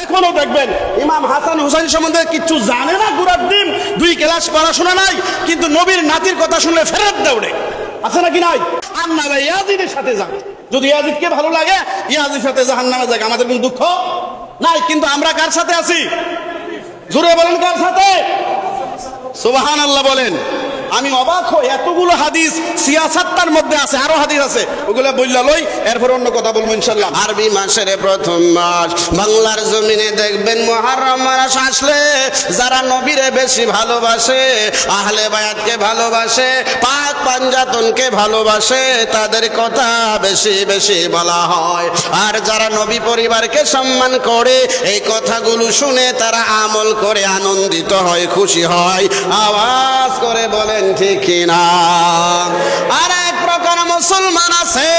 এখনো দেখবেন ইমাম হাসান হুসাইন সম্বন্ধে কিছু জানে না, গুড়ার ডিম, 2 ক্লাস পড়াশোনা নাই, কিন্তু নবীর নাতির কথা শুনলে ফেরত দৌড়ে। আছে নাকি নাই? আপনারা ইয়াজিদের সাথে যান, যদি ইয়াজিদকে ভালো লাগে ইয়াজিদের সাথে জাহান্নামে যাক, আমাদের কোনো দুঃখ নাই। কিন্তু আমরা কার সাথে আছি? জোরে বলেন, কার সাথে? সুবহানাল্লাহ বলেন। আমি অবাক হই, এতগুলো হাদিস সিয়াসাত্তার মধ্যে আছে, আরো হাদিস আছে, ওগুলা বললা লই, এরপর অন্য কথা বলবো ইনশাআল্লাহ। আরবি মাসের প্রথম মাস, বাংলার জমিনে দেখবেন মুহররম মাস আসলে যারা নবীরে বেশি ভালোবাসে, আহলে বায়াতকে ভালোবাসে, পাক পাঞ্জাতনকে ভালোবাসে, তাদের কথা বেশি বেশি বলা হয়। আর যারা নবী পরিবারকে সম্মান করে, এই কথাগুলো শুনে তারা আমল করে আনন্দিত হয়, খুশি হয়। আওয়াজ করে বলে ঠিক না? আর এক প্রকার মুসলমান আছে,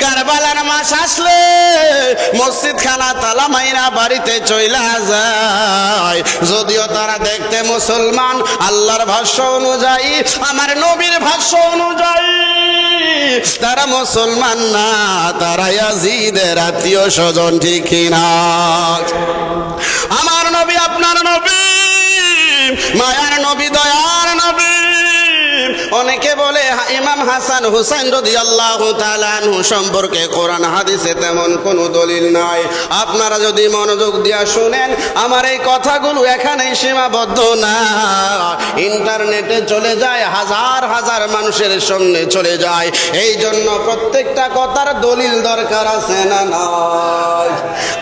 কারবালার মাস আসলে মসজিদ খানা তালা মাইরা বাড়িতে চইলা যায়। যদিও তারা দেখতে মুসলমান, আল্লাহর ভাষ্য অনুযায়ী, আমার নবীর ভাষ্য অনুযায়ী তারা মুসলমান না, তারা ইয়াজিদের আত্মীয় স্বজন, ঠিক না? আমার নবী আপনার নবী, মায়ার নবী, দয়ার নবী। অনেকে বলে ইমাম হাসান হুসাইন রাদিয়াল্লাহু তাআলা আনহু সম্পর্কে কোরআন হাদিসে তেমন কোনো দলিল নাই। আপনারা যদি মনোযোগ দিয়ে শুনেন, আমার এই কথাগুলো এখানেই সীমাবদ্ধ না, ইন্টারনেটে চলে যায়, হাজার হাজার মানুষের সামনে চলে যায়। এই জন্য প্রত্যেকটা কথার দলিল দরকার আছে না নাই?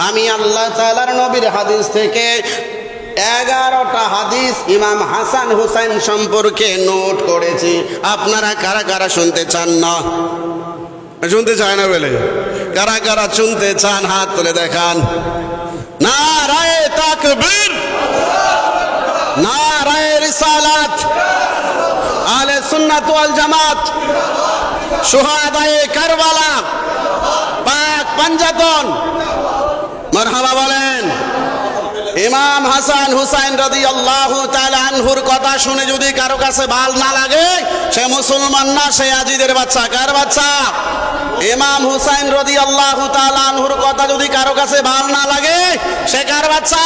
আমি আল্লাহ তাআলার নবীর হাদিস থেকে 11টা হাদিস ইমাম হাসান হুসাইন সম্পর্কে নোট করেছি। আপনারা কারা কারা শুনতে চান? না শুনতে চায় না বলে কারা কারা শুনতে চান হাত তুলে দেখান। নারায়ে তাকবীর, নারায়ে রিসালাত, আহলে সুন্নাত ওয়াল জামাত, শুহাদায়ে কারবালা, পাক পাঞ্জাতন, মারহাবা বলেন। ইমাম হাসান হুসাইন রাদিয়াল্লাহু তাআলা আনহুর কথা শুনে যদি কারো কাছে ভাল না লাগে, সে মুসলমান না, সে ইয়াজিদের বাচ্চা। কার বাচ্চা? ইমাম হুসাইন রাদিয়াল্লাহু তাআলা আনহুর কথা যদি কারো কাছে ভাল না লাগে, সে কার বাচ্চা?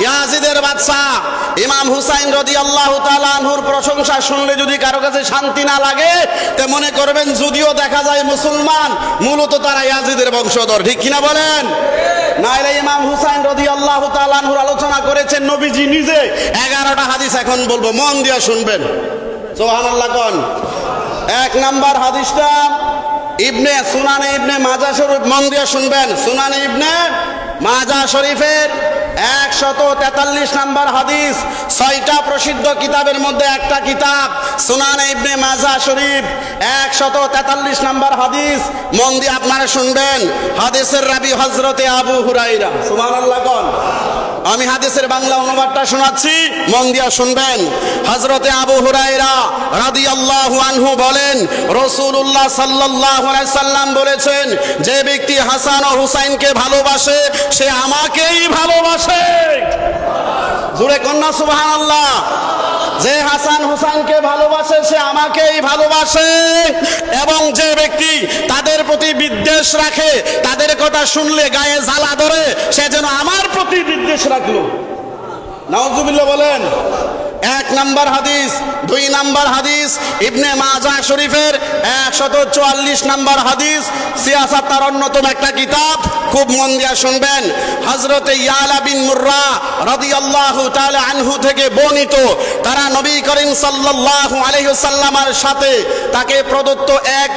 ইয়াজিদের বাচ্চা। ইমাম হুসাইন রাদিয়াল্লাহু তাআলা আনহুর প্রশংসা শুনলে যদি কারো কাছে শান্তি না লাগে, তে মনে করবেন যদিও দেখা যায় মুসলমান, মূলত তারা ইয়াজিদের বংশধর, ঠিক কিনা বলেন? নাইলে ইমাম হুসাইন রাদিয়াল্লাহু তাআলা আনহুর আলোচনা করেছেন নবীজি নিজে। 11টা হাদিস এখন বলবো, মন দিয়ে শুনবেন। সুবহানাল্লাহ কোন? 1 নাম্বার হাদিসটা সুনানে ইবনে মাজাহ শরীফ, মন দিয়ে শুনবেন। সুনানে ইবনে মাজাহ শরীফের 143 নাম্বার হাদিস। 6টা প্রসিদ্ধ কিতাবের মধ্যে একটা কিতাব সুনানে ইবনে মাজাহ শরীফ, 143 নাম্বার হাদিস। মন দিয়ে আপনারা শুনবেন। হাদিসের রাবি হযরতে আবু হুরায়রা। সুবহানাল্লাহ কোন? আমি হাদিসের বাংলা অনুবাদটা শোনাচ্ছি, মন দিয়ে শুনবেন। হযরতে আবু হুরায়রা রাদিয়াল্লাহু আনহু বলেন, রাসূলুল্লাহ সাল্লাল্লাহু আলাইহি সাল্লাম বলেছেন, যে ব্যক্তি হাসান ও হুসাইনকে ভালোবাসে, সে আমাকেই ভালোবাসে। জোরে কন্যা সুবহানাল্লাহ। যে হাসান হুসাইনকে ভালোবাসে, সে আমাকেই ভালোবাসে। এবং যে ব্যক্তি তাদের প্রতি বিদ্বেষ রাখে, তাদের কথা শুনলে গায়ে জ্বালা ধরে, সে যেন আমার প্রতি বিদ্বেষ রাখলো। নাউজুবিল্লাহ বলেন। 1 নাম্বার হাদিস। 2 নাম্বার হাদিস ইবনে মাজাহ শরীফের 144 নাম্বার হাদিস। সিয়াসাতার অন্যতম একটা কিতাব, খুব মন দিয়ে শুনবেন। হযরতে ইয়ালা বিন মুররা রাদিয়াল্লাহু তাআলা আনহু থেকে বর্ণিত, তারা নবী করিম সাল্লাল্লাহু আলাইহি ওয়াসাল্লামের সাথে তাকে প্রদত্ত এক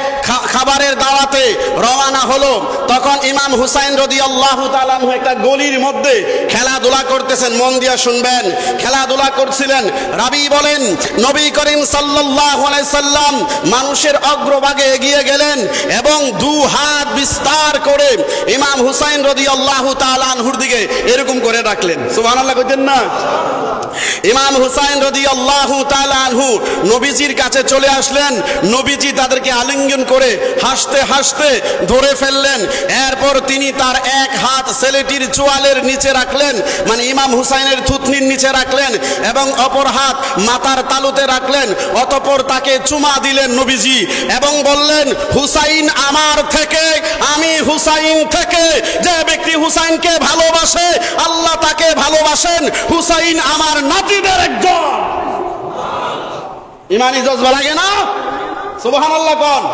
খাবারের দাওয়াতে রওনা হলো। তখন ইমাম হুসাইন রাদিয়াল্লাহু তাআলা আনহু একটা গলির মধ্যে খেলাধুলা করতেছেন। মন দিয়ে শুনবেন। খেলাধুলা করছিলেন। রাবি বলেন, নবী করিম সাল্লাল্লাহু আলাইহি সাল্লাম মানুষের অগ্রভাগে এগিয়ে গেলেন এবং 2 হাত বিস্তার করে ইমাম হুসাইন রাদিয়াল্লাহু তাআলা আনহুর দিকে এরকম করে রাখলেন। সুবহানাল্লাহ কইতেন না? ইমাম হুসাইন রাদিয়াল্লাহু তাআলা আনহু নবীজির কাছে চলে আসলেন। নবীজি তাদেরকে আলিঙ্গন করে হাসতে হাসতে ধরে ফেললেন। এরপর তিনি তার এক হাত ছেলেটির চোয়ালের নিচে রাখলেন, মানে ইমাম হুসাইনের থুতনি পেশনির নিচে রাখলেন এবং অপর হাত মাথার তালুতে রাখলেন। অতঃপর তাকে চুমা দিলেন নবীজি এবং বললেন, হুসাইন আমার থেকে, আমি হুসাইন থেকে। যে ব্যক্তি হুসাইনকে ভালোবাসে আল্লাহ তাকে ভালোবাসেন। হুসাইন আমার নাতিদের একজন। ইমানি জজবা লাগে না? সুবহানাল্লাহ কোন?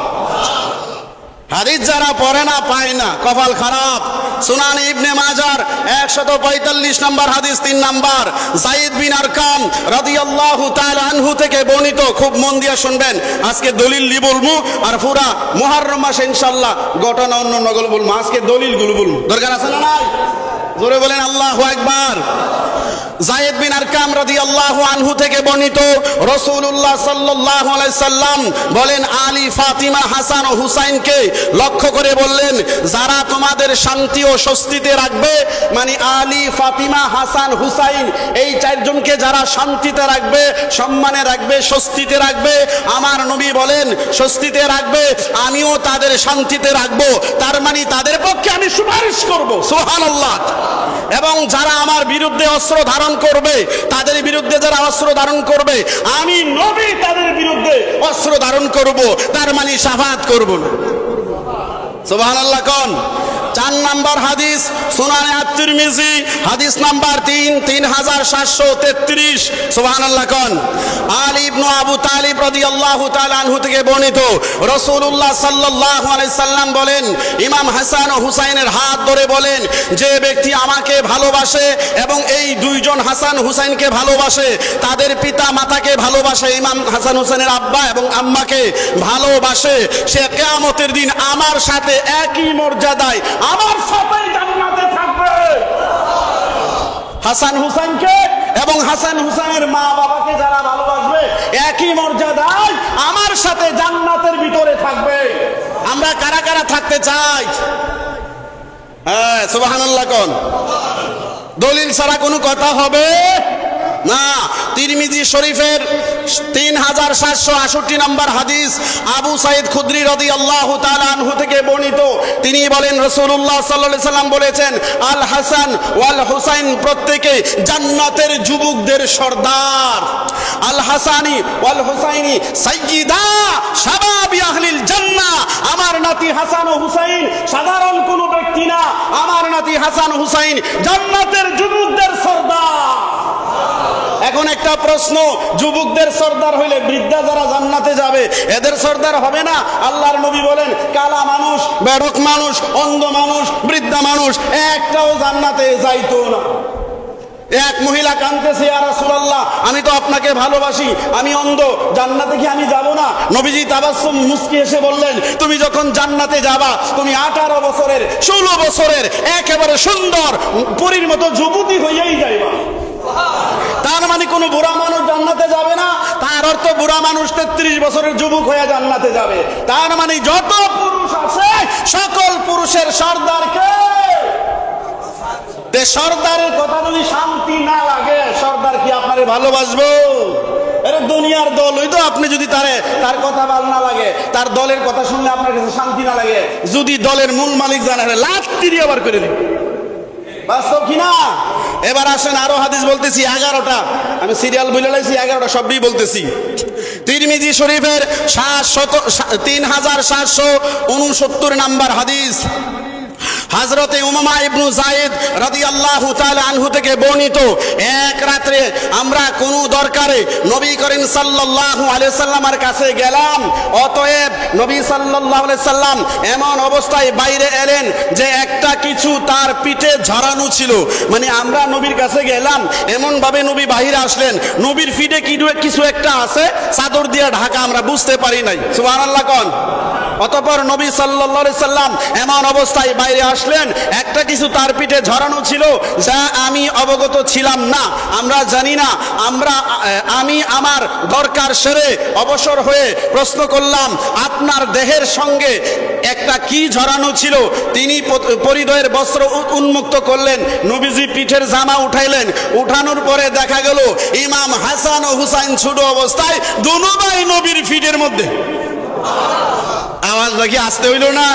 হাদিস যারা পড়ে না পায় না, কপাল খারাপ। সুনান ইবনে মাজার 145 নম্বর হাদিস 3 নম্বর, যায়েদ বিন আরকাম রাদিয়াল্লাহু তাআলা আনহু থেকে বর্ণিত। খুব মন দিয়ে শুনবেন, আজকে দলিল লি বলবো আর পুরা মুহররম মাসে ইনশাআল্লাহ ঘটনা অন্য নগল বলবো। আজকে দলিলগুলো বলবো, দরকার আছে না নাই? জোরে বলেন আল্লাহু আকবার। যায়েদ বিন আরকাম রাদিয়াল্লাহু আনহু থেকে বর্ণিত, রাসূলুল্লাহ সাল্লাল্লাহু আলাইহি সাল্লাম বলেন, আলী, ফাতিমা, হাসান ও হুসাইনকে লক্ষ্য করে বললেন, যারা তোমাদের শান্তি ও স্বস্তিতে রাখবে, মানে আলী, ফাতিমা, হাসান, হুসাইন এই চারজনকে যারা শান্তিতে রাখবে, সম্মানে রাখবে, স্বস্তিতে রাখবে, আমার নবী বলেন স্বস্তিতে রাখবে, আমিও তাদের শান্তিতে রাখবো। তার মানে তাদের পক্ষে আমি সুপারিশ করব। সুবহানাল্লাহ। এবং যারা আমার বিরুদ্ধে অস্ত্র ধারণ করবে, তাদের বিরুদ্ধে যারা অস্ত্র ধারণ করবে, আমি নবী তাদের বিরুদ্ধে অস্ত্র ধারণ করব। তার মানে শাফাআত করব না। সুবহানাল্লাহ কোন? 4 নম্বর হাদিস সুনানে আত-তিরমিজি হাদিস নাম্বার 3733। সুবহানাল্লাহ কোন? আলী ইবনে আবু তালিব রাদিয়াল্লাহু তাআলা আনহু থেকে বর্ণিত, রাসূলুল্লাহ সাল্লাল্লাহু আলাইহি সাল্লাম বলেন, ইমাম হাসান ও হুসাইনের হাত ধরে বলেন, যে ব্যক্তি আমাকে ভালোবাসে এবং এই দুইজন হাসান হুসাইনকে ভালোবাসে, তাদের পিতা মাতাকে ভালোবাসে, ইমাম হাসান হুসাইনের আব্বা এবং আম্মাকে ভালোবাসে, সে কিয়ামতের দিন আমার সাথে একই মর্যাদায় আমার সাথেই জান্নাতে থাকবে। হাসান হুসাইনকে এবং হাসান হুসাইনের মা বাবাকে যারা ভালোবাসবে, একই মর্যাদায় আমার সাথে জান্নাতের ভিতরে থাকবে। আমরা কারা কারা থাকতে চাই? হ্যাঁ, সুবহানাল্লাহ কোন? দলিল ছাড়া কোনো কথা হবে না। তিরমিজি শরীফের 3768 নম্বর হাদিস আবু সাইদ খুদরি রাদিয়াল্লাহু তাআলা আনহু থেকে বর্ণিত। তিনি বলেন, রাসূলুল্লাহ সাল্লাল্লাহু আলাইহি সাল্লাম বলেছেন, আল হাসান ওয়াল হুসাইন প্রত্যেকে জান্নাতের যুবকদের সর্দার। আল হাসানি ওয়াল হুসাইনি সাইয়্যিদা শাবাবি আহলিল জান্নাহ। আমার নাতি হাসান ও হুসাইন সাধারণ কোনো ব্যক্তি না, আমার নাতি হাসান ও হুসাইন জান্নাতের যুবকদের সর্দার। এখন একটা প্রশ্ন, যুবকদের সর্দার হইলে বৃদ্ধা যারা জান্নাতে যাবে এদের সর্দার হবে না? আল্লাহর নবী বলেন, কালা মানুষ, বেড়ক মানুষ, অন্ধ মানুষ, বৃদ্ধা মানুষ একটাও জান্নাতে যাইতো না। এক মহিলা কাঁদতেছে, ইয়া রাসূলুল্লাহ, আমি তো আপনাকে ভালোবাসি, আমি অন্ধ, জান্নাতে কি আমি যাব না? নবীজি তাবাসসুম মুস্কি এসে বললেন, তুমি যখন জান্নাতে যাবা, তুমি 18 বছরের 16 বছরের একেবারে সুন্দর পরীর মতো যুবতী হইয়াই যাইবা। তার মানে কোন বুড়া মানুষ জান্নাতে যাবে না, তার অর্থ বুড়া মানুষ 33 বছরের যুবক হয়ে জান্নাতে যাবে। তার মানে যত পুরুষ আছে সকল পুরুষের সর্দার কে? সর্দারের কথা যদি শান্তি না লাগে, সর্দার কি আপনারে ভালোবাসবো? আরে দুনিয়ার দল, ওই তো আপনি যদি তার কথা ভালো না লাগে, তার দলের কথা শুনলে আপনার কাছে শান্তি না লাগে, যদি দলের মূল মালিক জানে লাথি দিয়ে আবার করে দিন। বাস্তব কিনা? এবার আসেন আরো হাদিস বলতেছি 11টা, আমি সিরিয়াল বলে লাইছি 11টা সবই বলতেছি। তিরমিজি শরীফের 3769 নাম্বার হাদিস হযরতে উমামা ইবনু যায়েদ রাদিয়াল্লাহু তাআলা আনহু থেকে বর্ণিত, এক রাত্রে আমরা কোন দরকারে নবী করিম সাল্লাল্লাহু আলাইহি সাল্লামের কাছে গেলাম। অতএব নবী সাল্লাল্লাহু আলাইহি সাল্লাম এমন অবস্থায় বাইরে এলেন যে একটা কিছু তার পিঠে ঝরানো ছিল। মানে আমরা নবীর কাছে গেলাম, এমন ভাবে নবী বাইরে আসলেন, নবীর পিঠে কিছু একটা আছে, চাদর দিয়ে ঢাকা, আমরা বুঝতে পারি নাই। সুবহানাল্লাহ কোন? অতঃপর নবী সাল্লাল্লাহু আলাইহি সাল্লাম এমন অবস্থায় বাইরে আসলেন, একটা কিছু তার পিঠে ঝরানো ছিল যা আমি অবগত ছিলাম না, আমরা জানি না। আমি আমার দরকার সেরে অবসর হয়ে প্রশ্ন করলাম, আপনার দেহের সঙ্গে একটা কি ঝরানো ছিল? তিনি পরিধেয়ের বস্ত্র উন্মুক্ত করলেন, নবীজি পিঠের জামা উঠাইলেন। উঠানোর পরে দেখা গেল ইমাম হাসান ও হুসাইন ছোট অবস্থায় দুনো ভাই নবীর পিঠের মধ্যে। আওয়াজ বাকি আসতে হইল না?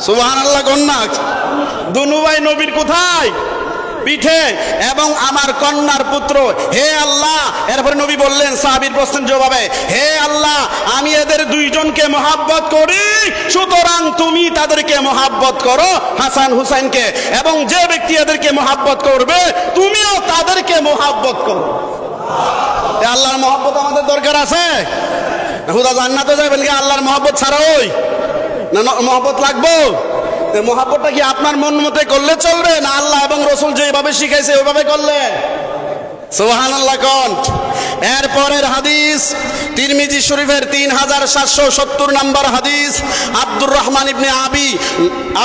সুবহানাল্লাহ কোন না? দুনু ভাই নবীর কোথায়? পিঠে এবং আমার কন্যার পুত্র, হে আল্লাহ। এরপরে নবী বললেন সাহাবীর প্রশ্নের জবাবে, হে আল্লাহ, আমি এদের দুইজনকে মহাব্বত করি, সুতরাং তুমি তাদেরকে মহাব্বত করো, হাসান হুসাইনকে, এবং যে ব্যক্তি এদেরকে মহাব্বত করবে তুমিও তাদেরকে মহাব্বত করো। আল্লাহর মহব্বত আমাদের দরকার আছে। হুদা জান্নাতে যাবেন কি আল্লাহর মহব্বত ছাড়া? ওই না মহব্বত লাগবো। মহব্বতটা কি আপনার মন মতে করলে চলবে, না আল্লাহ এবং রসুল যেভাবে শিখাইছে ওইভাবে করলে? সুবহানাল্লাহ কোন। এরপরের হাদিস তিরমিজি শরীফের 3770 নম্বর হাদিস, আব্দুর রহমান ইবনে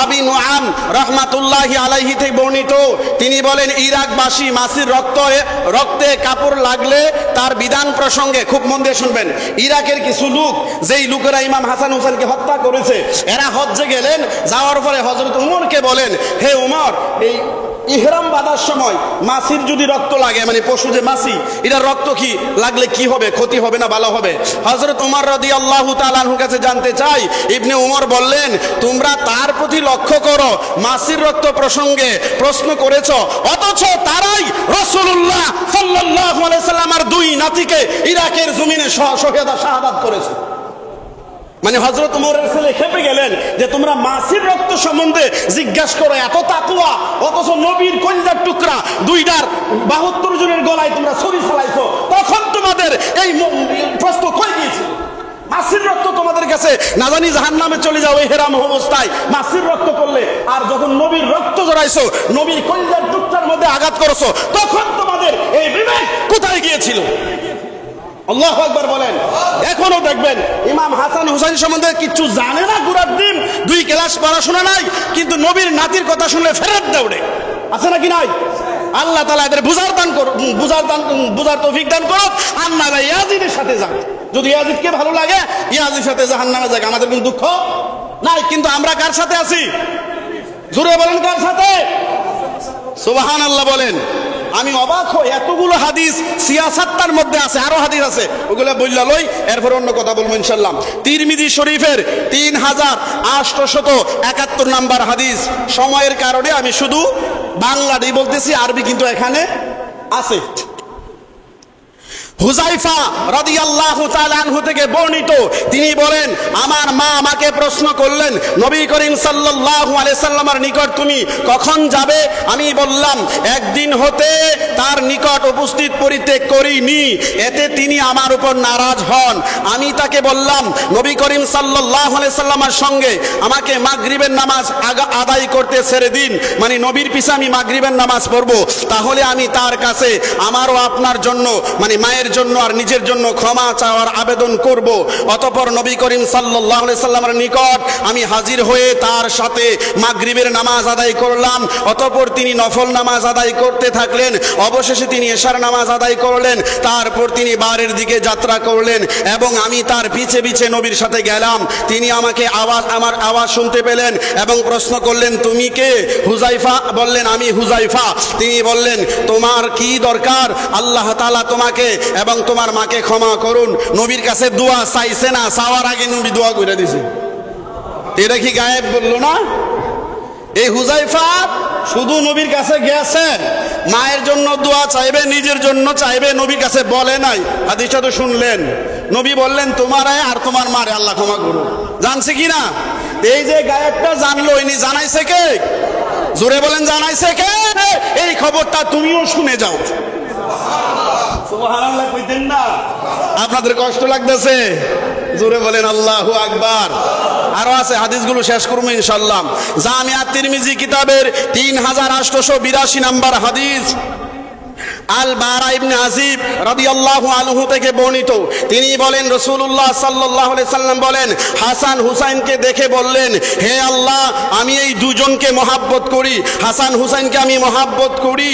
আবি নুআম রাহমাতুল্লাহি আলাইহি থেকে বর্ণিত। তিনি বলেন, ইরাকবাসী মাসির রক্তে কাপড় লাগলে তার বিধান প্রসঙ্গে, খুব মন দিয়ে শুনবেন, ইরাকের কিছু লোক, যেই লোকেরা ইমাম হাসান হুসাইনকে হত্যা করেছে, এরা হজ্জে গেলেন, যাওয়ার পরে হযরত উমরকে বলেন, হে উমর, এই ইহরাম বাঁধার সময় মাছির যদি রক্ত লাগে, মানে পশু যে মাছি, এটা রক্ত কি লাগলে কি হবে, ক্ষতি হবে না ভালো হবে? হযরত উমর রাদিয়াল্লাহু তাআলা আনহুর কাছে জানতে চাই। ইবনে উমর বললেন, তোমরা তার প্রতি লক্ষ্য করো, মাছির রক্ত প্রসঙ্গে প্রশ্ন করেছো, অথচ তারাই রাসূলুল্লাহ সাল্লাল্লাহু আলাইহি সাল্লামের দুই নাতিকে ইরাকের জমিনে শাহাদাত করেছে। মানে হযরত উমরের ছেলে খেপে গেলেন যে তোমরা মাছির রক্ত সম্বন্ধে জিজ্ঞাসা করো, এত তাকওয়া, অথচ নবীর কলিজার টুকরা দুইটার 72 জনের গলায় তোমরা ছুরি চালাইছো, তখন তোমাদের এই প্রশ্ন কই গিয়েছিল? মাছির রক্ত তোমাদের কাছে না জানি জাহান্নামে চলে যাও এই হেরাম অবস্থায় মাছির রক্ত করলে, আর যখন নবীর রক্ত জড়াইছো, নবীর কলিজার টুকরার মধ্যে আঘাত করেছো, তখন তোমাদের এই বিবেক কোথায় গিয়েছিল? আল্লাহু আকবার বলেন। এখনো দেখবেন ইমাম হাসান হুসাইন সম্বন্ধে কিছু জানে না, গুড়ার ডিম, 2 ক্লাস পড়াশোনা নাই, কিন্তু নবীর নাতির কথা শুনলে ফেরত দৌড়ে। আছে নাকি নাই? আল্লাহ তাআলা এদের বুঝার তৌফিক দান করুক। আপনারা ইয়াজিদের সাথে যান, যদি ইয়াজিদকে ভালো লাগে ইয়াজিদের সাথে জাহান্নামে যাক, আমাদের কোনো দুঃখ নাই। কিন্তু আমরা কার সাথে আছি? জোরে বলেন, কার সাথে? সুবহানাল্লাহ বলেন। আমি অবাক হই, এতগুলো হাদিস সিয়াসাতটার মধ্যে আছে, আরো হাদিস আছে, ওগুলো বললা লই, এরপর অন্য কথা বলবো ইনশাআল্লাহ। তিরমিজি শরীফের 3871 নাম্বার হাদিস। সময়ের কারণে আমি শুধু বাংলাতেই বলতেছি, আরবি কিন্তু এখানে আছে। হুযায়ফা রাদিয়াল্লাহু তাআলা আনহু থেকে বর্ণিত, তিনি বলেন, আমার মা আমাকে প্রশ্ন করলেন, নবী করিম সাল্লাল্লাহু আলাইহি সাল্লামের নিকট তুমি কখন যাবে? আমি বললাম, একদিন হতে তার নিকট উপস্থিত পরিত্যাগ করিনি, এতে তিনি আমার উপর নারাজ হন। আমি তাকে বললাম, নবী করিম সাল্লাল্লাহু আলাইহি সাল্লামের সঙ্গে আমাকে মাগরিবের নামাজ আদায় করতে ছেড়ে দিন, মানে নবীর পিছে আমি মাগরিবের নামাজ পড়ব, তাহলে আমি তার কাছে আমারও আপনার জন্য, মানে মায়ের জন্য আর নিজের জন্য ক্ষমা চাওয়ার আবেদন করব। অতঃপর নবী করিম সাল্লাল্লাহু আলাইহি সাল্লামের নিকট আমি হাজির হয়ে তার সাথে মাগরিবের নামাজ আদায় করলাম। অতঃপর তিনি নফল নামাজ আদায় করতে থাকলেন। অবশেষে তিনি এশার নামাজ আদায় করলেন। তারপর তিনি বাড়ির দিকে যাত্রা করলেন এবং আমি তার পিছে পিছে নবীর সাথে গেলাম। তিনি আমার আওয়াজ শুনতে পেলেন এবং প্রশ্ন করলেন, তুমি কে? হুযায়ফা বললেন, আমি হুযায়ফা। তিনি বললেন, তোমার কি দরকার? আল্লাহ তাআলা তোমাকে এবং তোমার মাকে ক্ষমা করুন। নবীর কাছে দোয়া চাইছে না, চাওয়ার আগে নবী দোয়া করে দিয়েছে। এটা কি গায়েব বললো না? এই হুযায়ফা শুধু নবীর কাছে গেছেন, মায়ের জন্য দোয়া চাইবে, নিজের জন্য চাইবে, নবীর কাছে বলে নাই। হাদিসটা তো শুনলেন, নবী বললেন, তোমার আর তোমার মারে আল্লাহ ক্ষমা করুন। জানছে কি না? এই যে গায়েবটা জানলো, ইনি জানাইছে কে? জোরে বলেন, জানাইছে কে? এই খবরটা তুমিও শুনে যাও। সুবহানাল্লাহ কইতেন না? আপনাদের কষ্ট লাগতেছে? জোরে বলেন আল্লাহু আকবার। আরো আছে, হাদিসগুলো শেষ করবো ইনশাআল্লাহ। জামিআত তিরমিজি কিতাবের 3882 নাম্বার হাদিস, আল বারা ইবনে আজিব রাদিয়াল্লাহু আনহু থেকে বর্ণিত। তিনি বলেন, রাসূলুল্লাহ সাল্লাল্লাহু আলাইহি সাল্লাম বলেন, হাসান হুসাইনকে দেখে বললেন, হে আল্লাহ, আমি এই দুজনকে মহাব্বত করি, হাসান হুসাইনকে আমি মহাব্বত করি,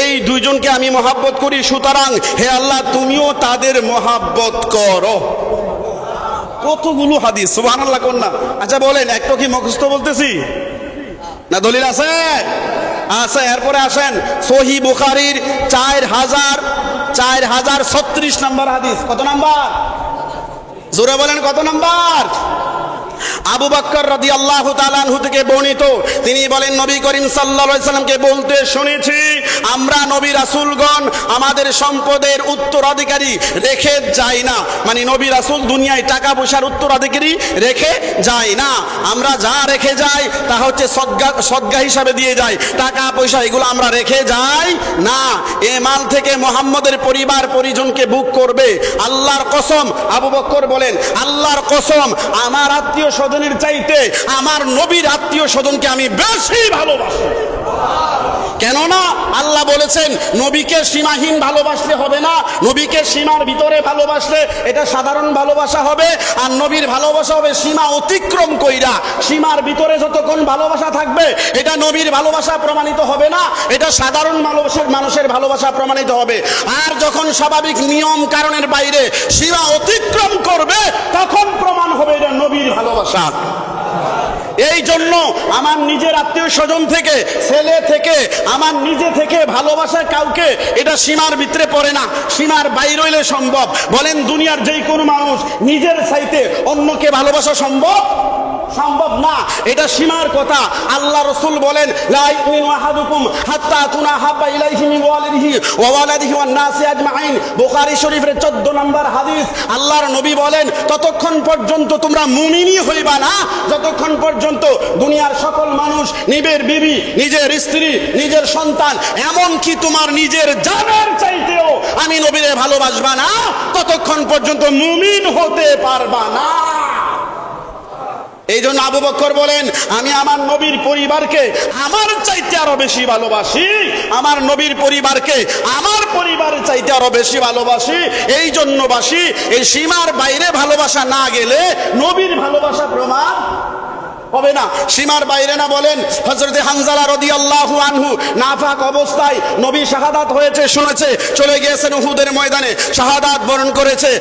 এই দুইজনকে আমি মহাব্বত করি, সুতরাং হে আল্লাহ তুমিও তাদের মহাব্বত করো। কতগুলো হাদিস, সুবহানাল্লাহ কোন না? আচ্ছা বলেন, একটু কি মুখস্থ বলতেছি না দলিল আছে? আচ্ছা, এরপরে আসেন সহিহ বুখারীর 4036 নাম্বার হাদিস। কত নাম্বার? জোরে বলেন, কত নাম্বার? আবু বকর রাদিয়াল্লাহু তাআলা আনহু থেকে বর্ণিত, তিনি বলেন নবী করিম সাল্লাল্লাহু আলাইহি সাল্লামকে বলতে শুনেছি, আমরা নবী রাসূলগণ আমাদের সম্পদের উত্তরাধিকারী রেখে যাই না। মানে নবী রাসূল দুনিয়ায় টাকা পয়সার উত্তরাধিকারী রেখে যায় না, আমরা যা রেখে যাই তা হচ্ছে সদকা হিসাবে দিয়ে যায়, টাকা পয়সা এগুলো আমরা রেখে যাই না। এ মাল থেকে মুহাম্মদের পরিবার পরিজনকে বুক করবে। আল্লাহর কসম, আবু বকর বলেন আল্লাহর কসম, আমার আত্মীয় স্বজনের চাইতে আমার নবীর আত্মীয় স্বজনকে আমি বেশি ভালোবাসি। কেননা আল্লাহ বলেছেন নবীকে সীমাহীন ভালোবাসলে হবে না, নবীকে সীমার ভিতরে ভালোবাসলে এটা সাধারণ ভালোবাসা হবে, আর নবীর ভালোবাসা হবে সীমা অতিক্রম কইরা। সীমার ভিতরে যতক্ষণ ভালোবাসা থাকবে এটা নবীর ভালোবাসা প্রমাণিত হবে না, এটা সাধারণ মানুষের ভালোবাসা প্রমাণিত হবে। আর যখন স্বাভাবিক নিয়ম কারণের বাইরে সীমা অতিক্রম করবে তখন প্রমাণ হবে এটা নবীর ভালোবাসা। এই জন্য আমার নিজের আত্মীয় স্বজন থেকে, ছেলে থেকে, আমার নিজে থেকে ভালোবাসা কাউকে এটা সীমার ভিতরে পড়ে না, সীমার বাইরে হইলে সম্ভব। বলেন দুনিয়ার যেই কোনো মানুষ নিজের চাইতে অন্যকে ভালোবাসা সম্ভব? সম্ভব না, এটা সীমার কথা। আল্লাহ রাসূল বলেন লা ইউমিনু আহাদুকুম হাত্তা কুনা হাব্বা ইলাইহি মিন ওয়ালিদিহি ওয়া ওয়ালাদিহি ওয়ান নাসি আজমাইন। বুখারী শরীফের 14 নম্বর হাদিস। আল্লাহর নবী বলেন ততক্ষণ পর্যন্ত তোমরা মুমিনই হইবা না যতক্ষণ পর্যন্ত দুনিয়ার সকল মানুষ, নিজের বিবি, নিজের স্ত্রী, নিজের সন্তান, এমনকি তোমার নিজের জানের চাইতেও আমি নবীরে ভালোবাসবা না, ততক্ষণ পর্যন্ত মুমিন হতে পারবা না। এই জন্য আবু বকর বলেন আমি আমার নবীর পরিবারকে আমার চাইতে আরো বেশি ভালোবাসি, আমার নবীর পরিবারকে আমার পরিবারের চাইতে আরো বেশি ভালোবাসি। এই জন্য বাসি, এই সীমার বাইরে ভালোবাসা না গেলে নবীর ভালোবাসা প্রমাণ হবে না। সীমার বাইরে না বলেন হযরতে হানজালা রাদিয়াল্লাহু আনহু নাফাক অবস্থায় নবী শাহাদাত হয়েছে শুনেছে, চলে গিয়েছেন উহুদের ময়দানে, শাহাদাত বরণ করেছে।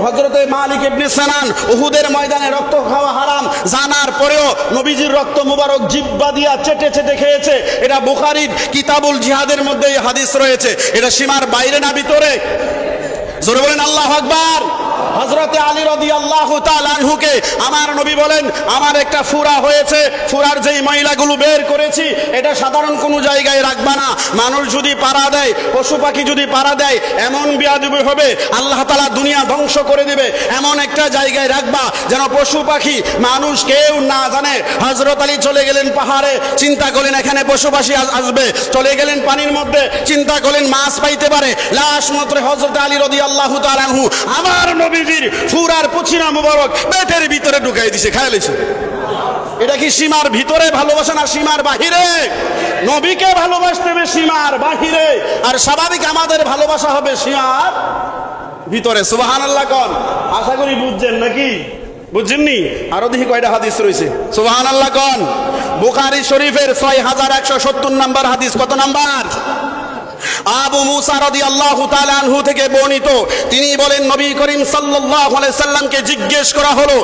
হযরতে মালিক ইবনে সিনান উহুদের ময়দানে রক্ত খাওয়া হারাম জানার পরেও নবীজির রক্ত মুবারক জিহ্বা দিয়া চেটে চেটে খেয়েছে। এটা বুখারীর কিতাবুল জিহাদের মধ্যে এই হাদিস রয়েছে। এটা সীমার বাইরে না ভিতরে? জোরে বলেন আল্লাহু আকবার। হযরতে আলী রাদিয়াল্লাহু তাআলা আনহুকে আমার নবী বলেন আমার একটা ফুরা হয়েছে, ফুরার যেই ময়লাগুলো বের করেছি এটা সাধারণ কোনো জায়গায় রাখবা না। মানুষ যদি পাড়া দেয়, পশু পাখি যদি পাড়া দেয়, এমন বেয়াদবি হবে আল্লাহ তাআলা দুনিয়া ধ্বংস করে দিবে। এমন একটা জায়গায় রাখবা যেন পশু পাখি মানুষ কেউ না জানে। হযরত আলী চলে গেলেন পাহাড়ে, চিন্তা করলেন এখানে পশু পাখি আসবে, চলে গেলেন পানির মধ্যে, চিন্তা করলেন মাছ পাইতে পারে। লাশ মাত্র হযরত আলী রাদিয়াল্লাহু তাআলা আনহু আমার নবীজির ফুরার পুছিনা মুবারক পেটের ভিতরে ঢুকাই দিয়েছে, খায় লইছে। এটা কি সীমার ভিতরে ভালোবাসা না সীমার বাহিরে? নবীকে ভালোবাসতে হবে সীমার বাহিরে, আর স্বাভাবিক আমাদের ভালোবাসা হবে সীমার ভিতরে। সুবহানাল্লাহ কোন? আশা করি বুঝছেন নাকি? বুঝছেননি? আরো দেখি কয়টা হাদিস রয়েছে। সুবহানাল্লাহ কোন? বুখারী শরীফের 6170 নম্বর হাদিস। কত নাম্বার? আবু মুসা রাদিয়াল্লাহু তাআলা আনহু থেকে বর্ণিত, তিনি বলেন নবী করিম সাল্লাল্লাহু আলাইহি সাল্লামকে জিজ্ঞেস করা হলো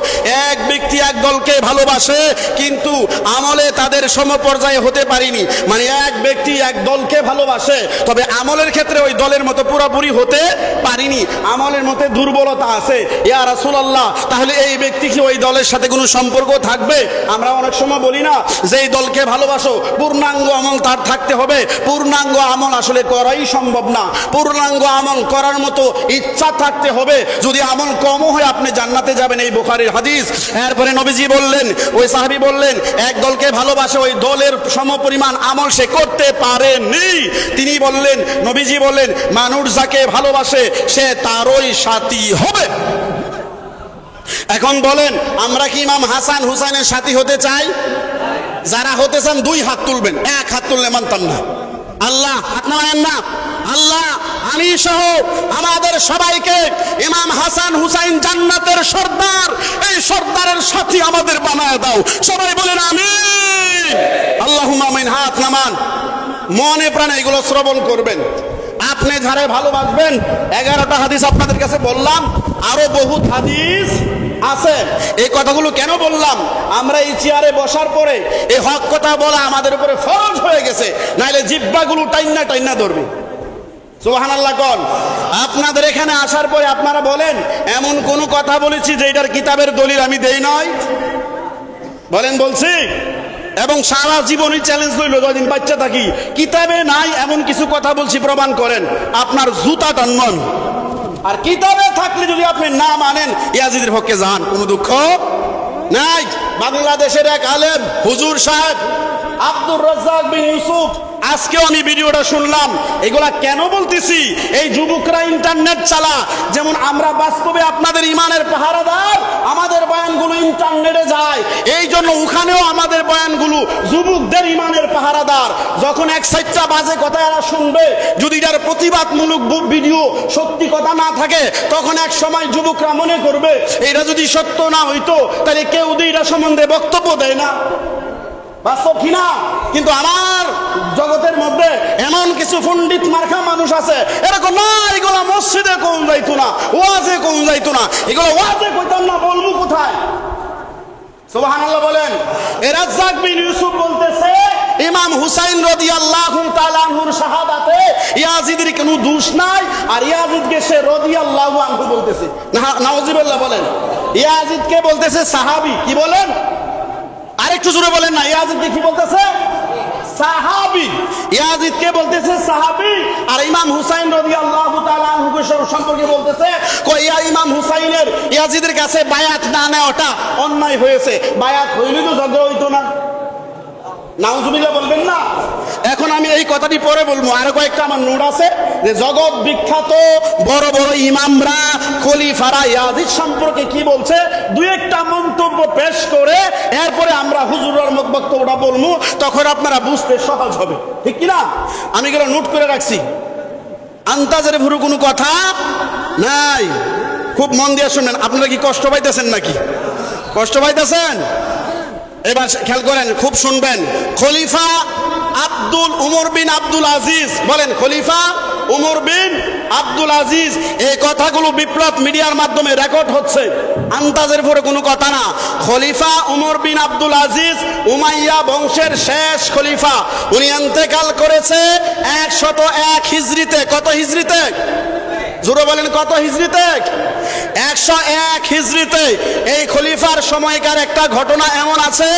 এক ব্যক্তি এক দলকে ভালোবাসে কিন্তু আমলে তাদের সমপর্যায়ে হতে পারেনি। মানে এক ব্যক্তি এক দলকে ভালোবাসে তবে আমলের ক্ষেত্রে ওই দলের মতো পুরোপুরি হতে পারেনি, আমলের মধ্যে দুর্বলতা আছে। ইয়া রাসূলুল্লাহ তাহলে এই ব্যক্তি কি ওই দলের সাথে কোনো সম্পর্ক থাকবে? আমরা অনেক সময় বলি না যে এই দলকে ভালোবাসো, পূর্ণাঙ্গ আমল তার থাকতে হবে। পূর্ণাঙ্গ আমল আসলে করাই সম্ভব না, পূর্ণাঙ্গ আমল করার মতো ইচ্ছা থাকতে হবে। যদি আমল কম হয় আপনি জান্নাতে যাবেন, এই বুখারীর হাদিস। এরপরে নবীজি বললেন, ওই সাহাবী বললেন এক দলকে ভালোবাসে ওই দলের সমপরিমাণ আমল সে করতে পারেনি। তিনি বললেন, নবীজি বললেন মানুষ যাকে ভালোবাসে সে তারই সাথী হবে। এখন বলেন আমরা কি ইমাম হাসান হুসাইনের সাথী হতে চাই? যারা হতে চান দুই হাত তুলবেন, এক হাত তুললে মানতাম না। আল্লাহ হাত নামায়েন না। আল্লাহ আমি সহ আমাদের সবাইকে ইমাম হাসান হুসাইন জান্নাতের সর্দার, এই সর্দারের সাথী আমাদের বানায় দাও। সবাই বলেন আমিন। আল্লাহুম্মা আমিন। হাত নামান, মনে প্রাণে এগুলো শ্রবণ করবেন। আপনি যারে ভালোবাসবেন, 11টা হাদিস আপনাদের কাছে বললাম, আরো বহুত হাদিস আছে। এই কথাগুলো কেন বললাম? আমরা এই চেয়ারে বসার পরে এই হক কথা বলা আমাদের উপরে ফরজ হয়ে গেছে, নাইলে জিহ্বাগুলো টাইন্না টাইন্না ধরবে। সুবহানাল্লাহ কোন। আপনাদের এখানে আসার পরে আপনারা বলেন এমন কোন কথা বলেছি যে এটার কিতাবের দলিল আমি দেই নাই? বলেন বলছি? এবং সারা জীবনই চ্যালেঞ্জ লইল যতদিন বাচ্চা থাকি, কিতাবে নাই এমন কিছু কথা বলছি প্রমাণ করেন, আপনার জুতা টানন। আর কিতাবে থাকলে যদি আপনি না মানেন ইয়াজিদের পক্ষে যান, কোনো দুঃখ নাই। বাংলাদেশের এক আলেম হুজুর সাহেব আব্দুর রাজ্জাক বিন ইউসুফ, আজকেও আমি ভিডিওটা শুনলাম। এগুলা কেন বলতেছি? এই যুবকরা ইন্টারনেট চালা, যেমন আমরা বাস্তবে আপনাদের ইমানের পাহারাদার, আমাদের বয়ানগুলো ইন্টারনেটে যায়, এই জন্য ওখানেও আমাদের বয়ানগুলো যুবকদের ইমানের পাহারাদার। যখন এক সাইডটা বাজে কথা এরা শুনবে, যদি এটার প্রতিবাদমূলক ভিডিও সত্যি কথা না থাকে, তখন এক সময় যুবকরা মনে করবে এটা যদি সত্য না হইতো তাহলে কেউ এটা সম্বন্ধে বক্তব্য দেয় না। বাস্তব কিনা? কিন্তু আমার জগতের মধ্যে এমন কিছু পণ্ডিত মার্কা মানুষ আছে, এরকম না এগুলো মসজিদে কোন যাইতো না, ওয়াজে কোন যাইতো না, এগুলো ওয়াজে কইতাম না, বলবো কোথায়? সুবহানাল্লাহ বলেন। রাজ্জাক বিন ইউসুফ বলতেছে ইমাম হুসাইন রাদিয়াল্লাহু তাআলা আনহুর শাহাদাতে ইয়াজিদের কোনো দোষ নাই, আর ইয়াজিদকে সে রাদিয়াল্লাহু আনহু বলতেছে। নাউজুবিল্লাহ বলেন। ইয়াজিদকে বলতেছে সাহাবী। কি বলেন? আরেকটু জোরে বলেন না। ইয়াজিদকে কি বলতেছে? সাহাবী। ইয়াজিদকে বলতেছে সাহাবী, আর ইমাম হুসাইন রাদিয়াল্লাহু তাআলা আনহু সম্পর্কে বলতেছে কইয়া ইমাম হুসাইনের ইয়াজিদের কাছে বায়াত না নেওয়াটা অন্যায় হয়েছে। বায়াত হইলে তো ঝগড়া হইতো না। নাউজুবিল্লাহ বলবেন না। এখন আমি এই কথাটি পরে বলবো, আর কয়েকটা আমার নোট আছে যে জগৎ বিখ্যাত বড় বড় ইমামরা খলিফারা ইয়াজিদ সম্পর্কে কি বলছে, দুই একটা মন্তব্য পেশ করে এরপরে আমরা হুজুরের বক্তব্যটা বলবো, তখন আপনারা বুঝতে সহজ হবে, ঠিক কিনা? আমি এগুলো নোট করে রাখছি, আন্তাজের ভুরু কোনো কথা নাই। খুব মন দিয়ে শুনেন। আপনারা কি কষ্ট পাইতেছেন নাকি? কষ্ট পাইতেছেন? এবার খেয়াল করেন, খুব শুনবেন। খলিফা উমর বিন আব্দুল আজিজ, বলেন খলিফা উমর বিন আব্দুল আজিজ, এই কথাগুলো বিপ্লব মিডিয়ার মাধ্যমে রেকর্ড হচ্ছে, আন্তাজের পরে কোনো কথা না। খলিফা উমর বিন আব্দুল আজিজ উমাইয়া বংশের শেষ খলিফা। উনি ইন্তেকাল করেছে 101 হিজরিতে। কত হিজরিতে? জোরে বলেন কত হিজরিতে? 101 হিজরিতে। এই খলিফার সময়কার একটা ঘটনা এমন আছে,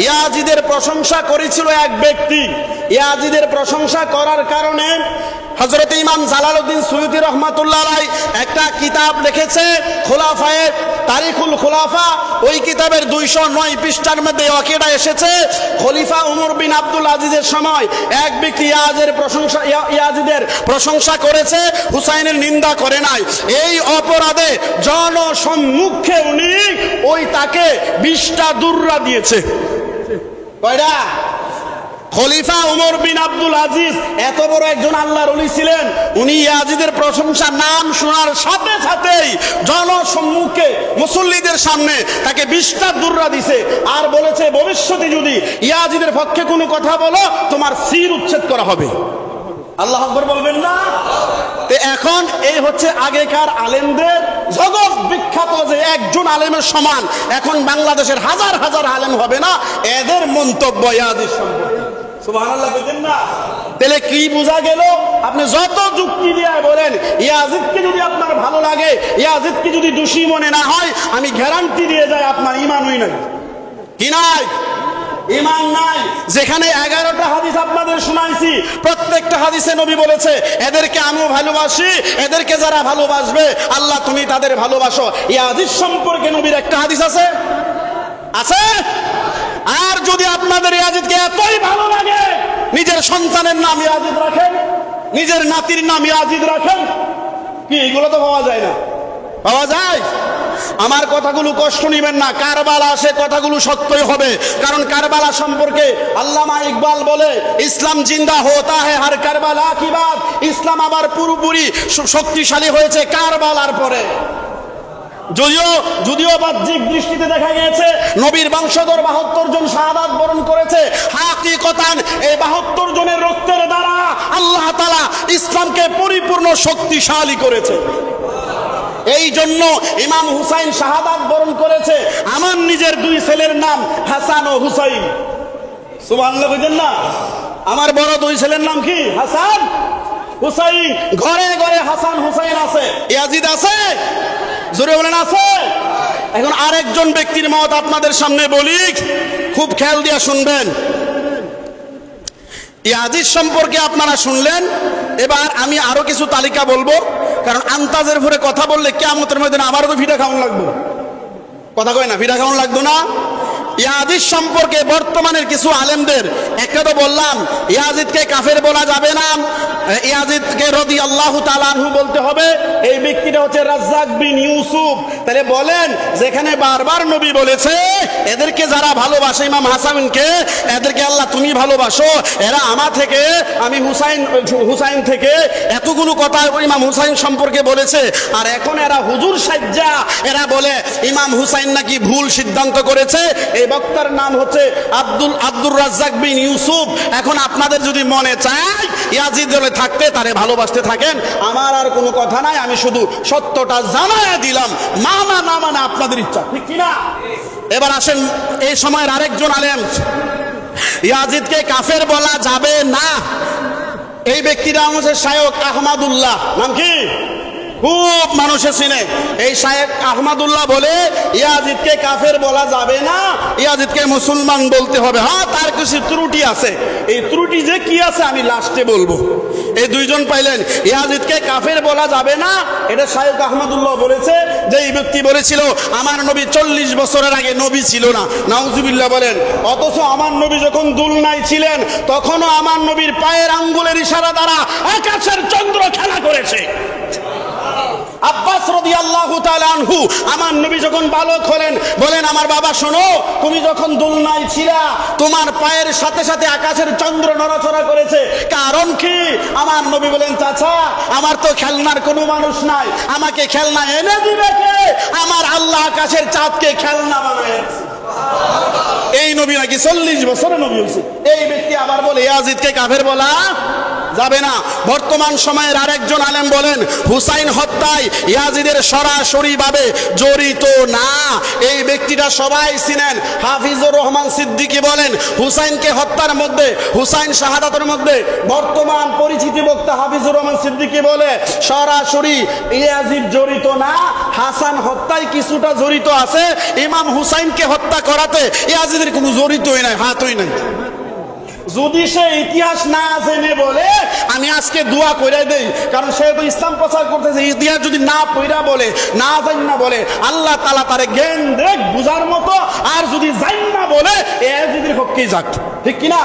ইয়াজিদের প্রশংসা করেছিল এক ব্যক্তি। ইয়াজিদের প্রশংসা করার কারণে হযরত ইমাম জালালউদ্দিন সুয়ুতী রাহমাতুল্লাহ আলাইহি একটা কিতাব লিখেছে, খোলাফায়ে তারিখুল খোলাফা। ওই কিতাবের 209 পৃষ্ঠার মধ্যে ওয়াকিটা এসেছে, খলিফা উমর বিন আব্দুল আজিজের সময় এক ব্যক্তি ইয়াজিদের প্রশংসা করেছে, হুসাইনের নিন্দা করে নাই। এই অপরাধে জনসম্মুখে উনি তাকে 20টা দুররা দিয়েছে। কয়টা? খলিফা উমর বিন আব্দুল আজিজ এত বড় একজন আল্লাহর ওলি ছিলেন, উনি ইয়াজিদের প্রশংসা নাম শোনার সাথে সাথেই জনসম্মুখে মুসল্লিদের সামনে তাকে 20টা দুররা দিছে, আর বলেছে ভবিষ্যতে যদি ইয়াজিদের পক্ষে কোনো কথা বলো তোমার শির উচ্ছেদ করা হবে। আল্লাহ আকবার বলবেন না? এখন এই হচ্ছে আগেকার আলেমদের জগৎ বিখ্যাত, যে একজন আলেমের সমান এখন বাংলাদেশের হাজার হাজার আলেম হবে না, এদের মন্তব্য ইয়াজিদ সম্পর্কে। সুবহানাল্লাহ বলেন না? তাহলে কি বোঝা গেল? আপনি যত যুক্তি দিয়ে বলেন, ইয়াজিদকে যদি আপনার ভালো লাগে, ইয়াজিদকে যদি দোষী মনে না হয়, আমি গ্যারান্টি দিয়ে যাই আপনার ঈমানই নাই। কি নাই? ঈমান নাই। যেখানে 11টা হাদিস আপনাদের শোনাইছি, প্রত্যেকটা হাদিসে নবী বলেছে এদেরকে আমিও ভালোবাসি, এদেরকে যারা ভালোবাসবে আল্লাহ তুমি তাদের ভালোবাসো। ইয়াজিদ সম্পর্কে নবীর একটা হাদিস আছে? আছে? আর যদি আপনাদের ইয়াজিদকে এতই ভালো লাগে, নিজের সন্তানের নাম ইয়াজিদ রাখেন, নিজের নাতির নাম ইয়াজিদ রাখেন। কি এগুলো তো পাওয়া যায় না? পাওয়া যায়? আমার কথাগুলো কষ্ট নেবেন না, কারবালা সে কথাগুলো সত্যই হবে। কারণ কারবালা সম্পর্কে আল্লামা ইকবাল বলে, ইসলাম জিন্দা হোতা হ্যায় হর কারবালা কি বাত। ইসলাম আবার পুরোপুরি শক্তিশালী হয়েছে কারবালার পরে। যদিও বাহ্যিক দৃষ্টিতে দেখা গিয়েছে নবীর বংশধর 72 জন শাহাদাত বরণ করেছে, হাকিকতান এই 72 জনের রক্তের দ্বারা আল্লাহ তাআলা ইসলামকে পরিপূর্ণ শক্তিশালী করেছে। এই জন্য ইমাম হুসাইন শাহাদাত বরণ করেছে। আমার নিজের 2 ছেলের নাম হাসান ও হুসাইন। সুবহানাল্লাহ বুঝেন না? আমার বড় 2 ছেলের নাম কি? হাসান হুসাইন, ঘরে ঘরে হাসান হুসাইন আছে। ইয়াজিদ আছে? জোরে বলেন আছে? এখন আরেকজন ব্যক্তির মত আপনাদের সামনে বলি, খুব খেয়াল দিয়ে শুনবেন। ইয়াজিদ সম্পর্কে আপনারা শুনলেন, এবার আমি আরো কিছু তালিকা বলবো, কারণ আন্তাজের ভরে কথা বললে কিয়ামতের ময়দানে আমারও তো ফিটা খাওয়ান লাগবে। কথা কয় না, ফিটা খাওয়ান লাগতো না? ইয়াজিদ সম্পর্কে বর্তমানের কিছু আলেমদের, একটা তো বললাম ইয়াজিদকে কাফের বলা যাবে না, ইয়াজিদকে রাদিয়াল্লাহু তাআলা আনহু বলতে হবে। এই ব্যক্তিটা হচ্ছে রাজ্জাক বিন ইউসুফ। তাহলে বলেন, যেখানে বারবার নবী বলেছে এদেরকে যারা ভালোবাসে ইমাম হাসানকে, এদেরকে আল্লাহ তুমি ভালোবাসো, এরা আমার থেকে, আমি হুসাইন থেকে এতগুলো কথা ইমাম হুসাইন সম্পর্কে বলেছে, আর এখন এরা হুজুর সাজ্জা এরা বলে ইমাম হুসাইন নাকি ভুল সিদ্ধান্ত করেছে। এই বক্তার নাম হচ্ছে আব্দুর রাজ্জাক বিন ইউসুফ। এখন আপনাদের যদি মনে চায় ইয়াজিদ দলে থাকতে, তারে ভালোবাসতে থাকেন, আমার আর কোনো কথা নাই, আমি শুধু সত্যটা জানায়া দিলাম, মানা না মানা আপনাদের ইচ্ছা, ঠিক কিনা? এবার আসেন এই সময়ের আরেকজন আলেম, ইয়াজিদকে কাফের বলা যাবে না, এই ব্যক্তির নাম হচ্ছে শায়খ আহমদুল্লাহ। নাম কি? খুব মানুষে চিনে। এই শায়খ আহমদুল্লাহ বলে ইয়াজিদকে কাফের বলা যাবে না, ইয়াজিদকে মুসলমান বলতে হবে। হ্যাঁ, তার কিছু ত্রুটি আছে, এই ত্রুটি যে কি আছে আমি লাস্টে বলবো। এই দুইজন পাইলেন, ইয়াজিদকে কাফের বলা যাবে না, এটা শায়খ আহমদুল্লাহ বলেছে। যে এই ব্যক্তি বলেছিল আমার নবী 40 বছরের আগে নবী ছিল না, নাউজুবিল্লাহ বলেন। অথচ আমার নবী যখন দুলনায় ছিলেন তখনও আমার নবীর পায়ের আঙ্গুলের ইশারা দ্বারা আকাশের চন্দ্র খেলা করেছে। আব্বাস রাদিয়াল্লাহু তাআলা আনহু আমার নবী যখন বালক হলেন বলেন, আমার বাবা শোনো, তুমি যখন দুলনায় ছিলা তোমার পায়ের সাথে সাথে আকাশের চন্দ্র নড়াচড়া করেছে, কারণ কি? আমার নবী বলেন, চাচা আমার তো খেলনার কোনো মানুষ নাই, আমাকে খেলনা এনে দিবে কে? আমার আল্লাহ আকাশের চাঁদকে খেলনা বানায়েছে। এই নবী নাকি 40 বছরে নবী হয়েছে। এই ব্যক্তি আবার বলে ইয়াজিদকে কাফের বলা যাবে না। বর্তমান সময়ের আরেকজন আলেম বলেন হুসাইন হত্যায় ইয়াজিদের সরাসরি ভাবে জড়িত না। এই ব্যক্তিটা সবাই চিনেন, হাফিজুর রহমান সিদ্দিকী বলেন হুসাইনকে হত্যার মধ্যে, হুসাইন শাহাদাতের মধ্যে বর্তমান পরিচিতি বক্তা হাফিজুর রহমান সিদ্দিকী বলে সরাসরি ইয়াজিদ জড়িত না, হাসান হত্যায় কিছুটা জড়িত আছে, ইমাম হুসাইনকে হত্যা করাতে ইয়াজিদের কোনো জড়িতই নাই, হাতই নাই। যদি সে ইতিহাস না জেনে বলে আমি আজকে দোয়া করে দেই, কারণ সে তো ইসলাম প্রচার করতেছে, ইতিহাস যদি না পড়া বলে, না জান না বলে, আল্লাহ তাআলা তারে জ্ঞান দেখ বুঝার মতো, আর যদি জান না বলে ইয়াজিদের পক্ষেই যাক, ঠিক কিনা?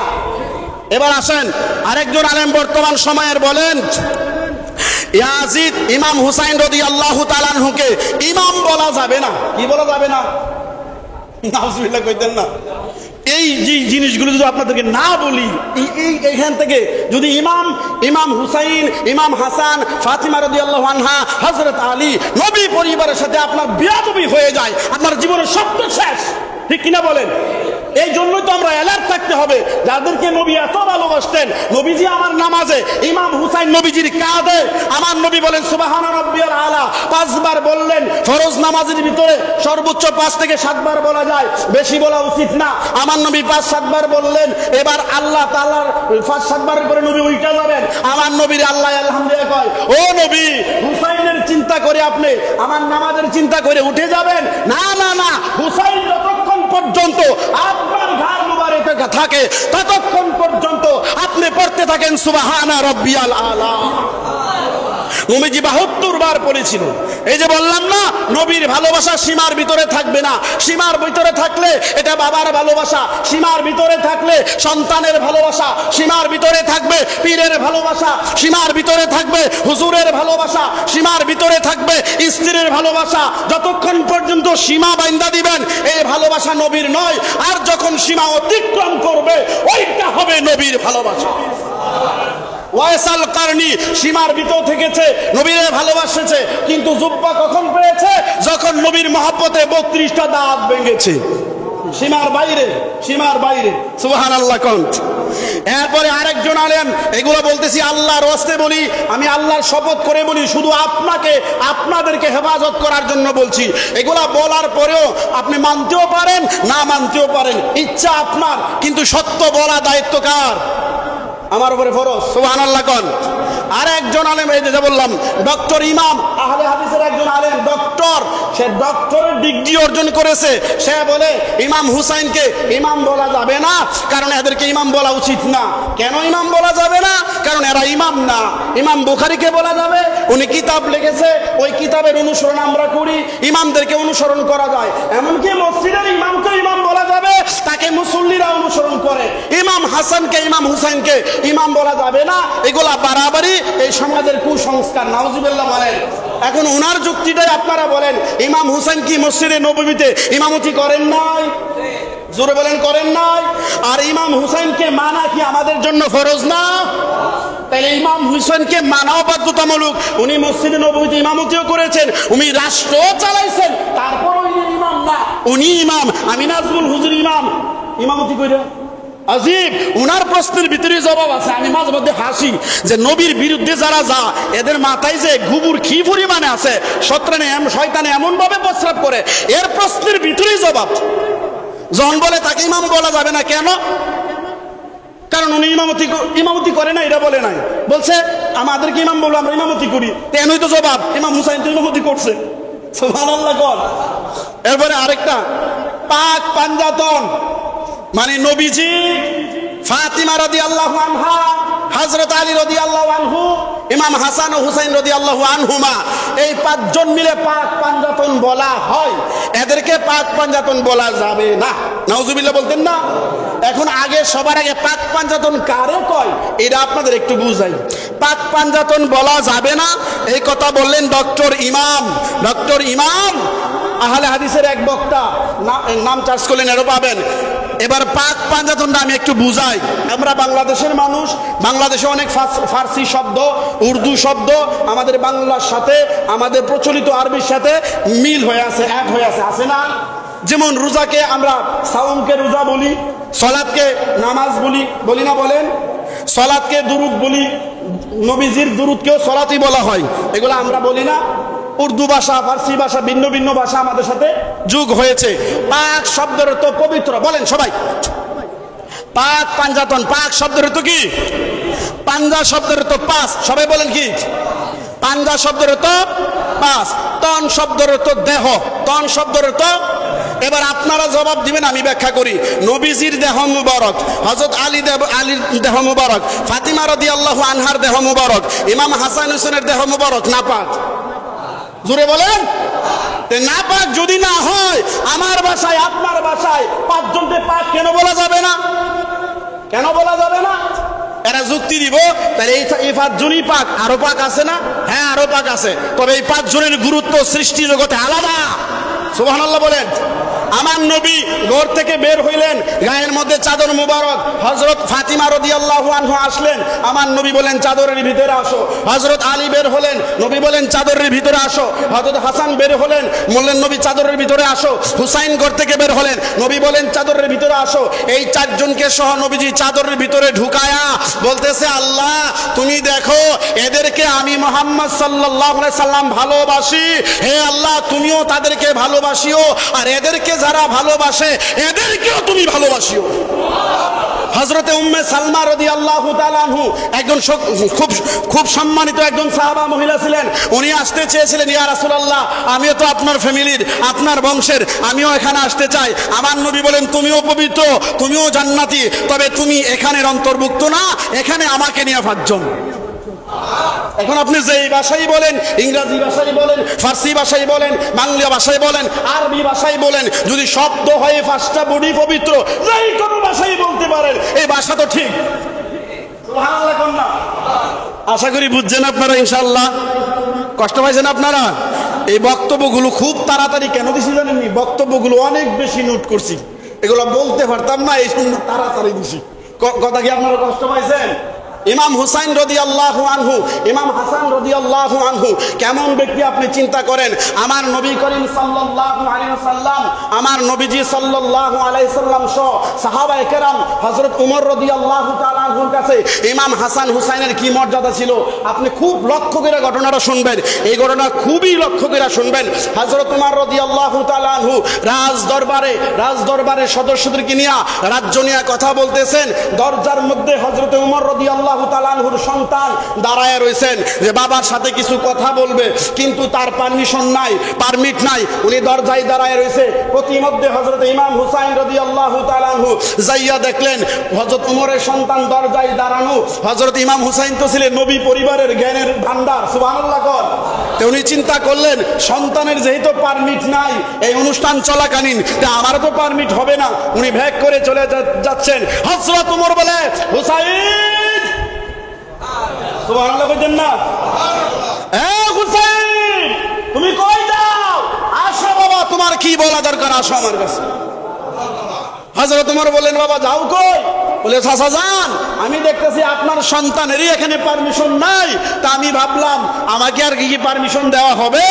এবার আসেন আরেকজন আলেম বর্তমান সময়ের বলেন ইয়াজিদ ইমাম হুসাইন রাদিয়াল্লাহু তাআলা আনহুকে ইমাম বলা যাবে না। কি বলা যাবে না? নাউজুবিল্লাহ কইতেন না। এই যে জিনিসগুলো যদি আপনাদেরকে না বলি, এইখান থেকে যদি ইমাম হুসাইন, ইমাম হাসান, ফাতিমা রাদিয়াল্লাহু আনহা, হযরত আলী, নবী পরিবারের সাথে আপনার বেয়াদবি হয়ে যায়, আপনার জীবনের সত্য শেষ, ঠিক কিনা বলেন? এই জন্যই তো আমরা অ্যালার্ট থাকতে হবে, যাদেরকে নবী এত ভালোবাসতেন। নবীজি আমার নামাজে ইমাম হুসাইন নবীজির কাঁধে, আমার নবী বলেন সুবহানা রাব্বিয়াল আলা 5 বার বললেন। ফরজ নামাজের ভিতরে সর্বোচ্চ 5 থেকে 7 বার বলা যায়, বেশি বলা উচিত না। আমার নবী 5-7 বার বললেন। এবার আল্লাহ তাআলার 5-7 বারের পরে নবী উল্টা যাবেন, আমার নবীর আল্লাহ আলহামদুলিল্লাহ কয়, ও নবী হুসাইনের চিন্তা করে আপনি আমার নামাজের চিন্তা করে উঠে যাবেন? না না না, হুসাইন যতক্ষণ পর্যন্ত আপনার ঘাড় মুবারকে থাকে ততক্ষণ পর্যন্ত আপনি পড়তে থাকেন সুবহানা রাব্বিয়াল আলা। নবীজি 72 বার পড়েছিল। এই যে বললাম না, নবীর ভালোবাসা সীমার ভিতরে থাকবে না। সীমার ভিতরে থাকলে এটা বাবার ভালোবাসা, সীমার ভিতরে থাকলে সন্তানের ভালোবাসা, সীমার ভিতরে থাকবে পীরের ভালোবাসা, সীমার ভিতরে থাকবে হুজুরের ভালোবাসা, সীমার ভিতরে থাকবে স্ত্রীর ভালোবাসা। যতক্ষণ পর্যন্ত সীমা বাইন্ধা দিবেন এই ভালোবাসা নবীর নয়, আর যখন সীমা অতিক্রম করবে ওইটা হবে নবীর ভালোবাসা। ওয়াইসাল কারনি সীমার ভিতর থেকেছে, নবীরে ভালোবাসেছে, কিন্তু জুব্বা কখন পেয়েছে? যখন নবীর মহব্বতে 32টা দাঁত ভেঙেছে। সীমার বাইরে, সীমার বাইরে, সুবহানাল্লাহ কোন। এরপরে আরেকজন আলেম, এগুলো বলতেছি আল্লাহর ওয়াস্তে বলি, আমি আল্লাহর শপথ করে বলি, শুধু আপনাদেরকে হেফাজত করার জন্য বলছি। এগুলা বলার পরেও আপনি মানতেও পারেন, না মানতেও পারেন, ইচ্ছা আপনার, কিন্তু সত্য বলা দায়িত্ব কার? আমার উপরে ফরজ, সুবহানাল্লাহ কোন। আর একজন আলেম, এই যে বললাম ডক্টর ইমাম, আহলে হাদিসের একজন আলেম ডক্টর, সে ডক্টরের ডিগ্রি অর্জন করেছে, সে বলে ইমাম হুসাইনকে ইমাম বলা যাবে না, কারণ এদেরকে ইমাম বলা উচিত না। কেন ইমাম বলা যাবে না? কারণ এরা ইমাম না। ইমাম বুখারীকে বলা যাবে, উনি কিতাব লিখেছে, ওই কিতাবের অনুসরণ আমরা করি, ইমামদেরকে অনুসরণ করা যায়। এমনকি মসজিদের ইমামকে ইমাম বলা যাবে, তাকে মুসল্লিরা অনুসরণ করে। ইমাম হাসানকে ইমাম হুসাইনকে ইমাম বলা যাবে না, এগুলা বাড়াবাড়ি এই সমাজের কুসংস্কার। নাউজুবিল্লাহ বলেন। এখন ওনার যুক্তিটাই আপনারা বলেন, ইমাম হুসাইন কি মসজিদে নববীতে ইমামতি করেন নাই? জোরে বলেন করেন নাই? আর ইমাম হুসাইনকে মানা কি আমাদের জন্য ফরজ না? তাহলে ইমাম হুসাইনকে মানাও বাধ্যতামূলক। উনি মসজিদে নববীতে ইমামতিও করেছেন, উনি রাষ্ট্রও চালাইছেন, তারপরও ইমাম না, উনি ইমাম। আমি নাজমুল হুজুর ইমাম, ইমামতি কইরা আজিব। উনার প্রশ্নের ভিতরে জবাব আছে। আমি মাঝে মধ্যে হাসি যে নবীর বিরুদ্ধে যারা যা, এদের মাথায় যে গুবুর কি পরিমাণে আছে, শয়তানে এমন ভাবে প্রস্রাব করে, এর প্রশ্নের ভিতরেই জবাব। জন বলে তাকে ইমাম বলা যাবে না, কেন? কারণ উনি ইমামতি করে না, এটা বলে নাই, বলছে আমাদেরকে ইমাম বলবো, আমরা ইমামতি করি। তেনই তো জবাব, ইমাম হুসাইন তো ইমামতি করছে। সুবহানাল্লাহ কর। এরপরে আরেকটা, পাক পাঞ্জাতন, মানে নবীজি, ফাতিমা রাদিয়াল্লাহু আনহা, হযরত আলী রাদিয়াল্লাহু আনহু, ইমাম হাসান ও হুসাইন রাদিয়াল্লাহু আনহুমা, এই পাঁচজন মিলে পাক পাঞ্জাতন বলা হয়। এদেরকে পাক পাঞ্জাতন বলা যাবে না। নাউজুবিল্লাহ বলতেন না? এখন আগে সবার আগে পাক পাঞ্জাতন কারে কয় এটা আপনাদের একটু বুঝাই। পাক পাঞ্জাতন বলা যাবে না এই কথা বললেন ডক্টর ইমাম। ডক্টর ইমাম আহলে হাদিসের এক বক্তা, নাম চার্জ করলেন, এরও পাবেন। এবার পাক পাঞ্জাতনটা আমি একটু বুঝাই। আমরা বাংলাদেশের মানুষ, বাংলাদেশে অনেক ফার্সি শব্দ, উর্দু শব্দ আমাদের বাংলার সাথে, আমাদের প্রচলিত আরবির সাথে মিল হয়ে আছে, এক হয়ে আছে, আছে না? যেমন রোজাকে আমরা সাওমকে রোজা বলি, সলাতকে নামাজ বলি, বলি না বলেন? সলাতকে দুরুদ বলি, নবীজির দুরুদকেও সলাতই বলা হয়, এগুলো আমরা বলি না? উর্দু ভাষা, ফার্সি ভাষা, ভিন্ন ভিন্ন ভাষা আমাদের সাথে যোগ হয়েছে। পাক শব্দের তো পবিত্র, বলেন সবাই। পাক পাঞ্জাতন, পাক শব্দের তো কি? পাঞ্জা শব্দের তো পাঁচ, সবাই বলেন কি? পাঞ্জা শব্দের তো পাঁচ, তন শব্দের তো দেহ, তন শব্দের তো। এবার আপনারা জবাব দিবেন, আমি ব্যাখ্যা করি। নবীজির দেহ মুবারক, হযরত আলীর দেহ মুবারক, ফাতিমা রাদিয়াল্লাহু আনহার দেহ মুবারক, ইমাম হাসান হুসেনের দেহ মুবারক না পাক? জোরে বলেন। না পাক যদি না হয়, আমার ভাষায় আপনার ভাষায় পাঁচজনকে পাক কেন বলা যাবে না? কেন বলা যাবে না? এরা যুক্তি দিব, তাহলে এই পাঁচজনই পাক, আরো পাক আছে না? হ্যাঁ, আরো পাক আছে, তবে এই পাঁচজনের গুরুত্ব সৃষ্টি জগতে আলাদা। সুবহানাল্লাহ বলেন। আমার নবী ঘর থেকে বের হইলেন, গায়ের মধ্যে চাদর মুবারক, হযরত ফাতিমা রাদিয়াল্লাহু আনহা আসলেন, আমার নবী বলেন চাদরের ভিতরে আসো। হযরত আলী বের হলেন, নবী বলেন চাদরের ভিতরে আসো। হযরত হাসান বের হলেন, বললেন নবী চাদরের ভিতরে আসো। হুসাইন ঘর থেকে বের হলেন, নবী বলেন চাদরের ভিতরে আসো। এই চারজনকে সহ নবীজি চাদরের ভিতরে ঢুকায়া বলতেছে, আল্লাহ তুমি দেখো এদেরকে আমি মুহাম্মদ সাল্লাল্লাহু আলাইহি সাল্লাম ভালোবাসি, হে আল্লাহ তুমিও তাদেরকে ভালোবাসিও, আর এদেরকে যারা ভালোবাসে এদেরকেও তুমি ভালোবাসিও। হযরতে উম্মে সালমা রাদিয়াল্লাহু তাআলা আনহু একজন খুব সম্মানিত একজন সাহাবা মহিলা ছিলেন। উনি আসতে চেয়েছিলেন, ইয়া রাসূলুল্লাহ আমিও তো আপনার ফ্যামিলির, আপনার বংশের, আমিও এখানে আসতে চাই। আমার নবী বলেন তুমিও পবিত্র, তুমিও জান্নাতি, তবে তুমি এখানের অন্তর্ভুক্ত না, এখানে আমাকে নিয়ে পাঁচজন। এখন আপনি যে ভাষাই বলেন, ইংরেজি ভাষাই বলেন, ফার্সি ভাষাই বলেন, বাংলা ভাষাই বলেন, আরবি ভাষাই বলেন, যদি শব্দ হয় পাঁচটা বডি পবিত্র, যেই কোনো ভাষাই বলতে পারেন, এই ভাষা তো ঠিক। সুবহানাল্লাহ কোন না? আশা করি বুঝছেন আপনারা, ইনশাআল্লাহ। কষ্ট পাইছেন আপনারা? এই বক্তব্যগুলো খুব তাড়াতাড়ি কেন দিছি জানেননি? বক্তব্যগুলো অনেক বেশি নোট করছি, এগুলো বলতে পারতাম না, এই জন্য তাড়াতাড়ি দিছি। কথা কি আপনারা কষ্ট পাইছেন? ইমাম হুসাইন রাদিয়াল্লাহু আনহু, ইমাম হাসান রাদিয়াল্লাহু আনহু কেমন ব্যক্তি আপনি চিন্তা করেন। আমার নবী করিম সাল্লাল্লাহু আলাইহি ওয়াসাল্লাম, আমার নবীজি সাল্লাল্লাহু আলাইহি সাল্লাম সহ সাহাবায়ে কেরাম, হযরত ওমর রাদিয়াল্লাহু তাআলা আনহুর কাছে ইমাম হাসান হুসাইনের কি মর্যাদা ছিল আপনি খুব লক্ষ্য করে ঘটনাটা শুনবেন। এই ঘটনা খুবই লক্ষ্য করে শুনবেন। হযরত ওমর রাদিয়াল্লাহু তাআলা আনহু রাজদরবারে সদস্যদেরকে নিয়ে, রাজ্য নিয়ে কথা বলতেছেন। দরজার মধ্যে হযরত ওমর রাদিয়াল্লাহু রাদিয়াল্লাহু তাআলা আনহুর সন্তান দাঁড়ায় রয়েছেন যে বাবার সাথে কিছু কথা বলবে, কিন্তু তার পারমিশন নাই, পারমিট নাই, উনি দরজায় দাঁড়ায় রয়েছে। প্রতিমধ্যে হযরত ইমাম হুসাইন রাদিয়াল্লাহু তাআলা আনহু যাইয়া দেখলেন হযরত ওমরের সন্তান দরজায় দাঁড়ানো। হযরত ইমাম হুসাইন তো ছিলেন নবী পরিবারের জ্ঞানের ভান্ডার, সুবহানাল্লাহ কর। তো উনি চিন্তা করলেন সন্তানের যেহেতু পারমিট নাই এই অনুষ্ঠান চলাকালীন, তা আমারও তো পারমিট হবে না। উনি ভ্যাগ করে চলে যাচ্ছেন। হযরত ওমর বলে, হুসাইন, সুবহানাল্লাহ বলেন না, এ হুসাইন তুমি কই যাও? আসো বাবা, তোমার কি বলা দরকার, আসো আমার কাছে। হযরত ওমর বললেন, বাবা যাও কই? বলে, চাচা যান, আমি দেখতেছি আপনার সন্তানেরই এখানে পারমিশন নাই, তা আমি ভাবলাম আমাকে আর কি পারমিশন দেওয়া হবে?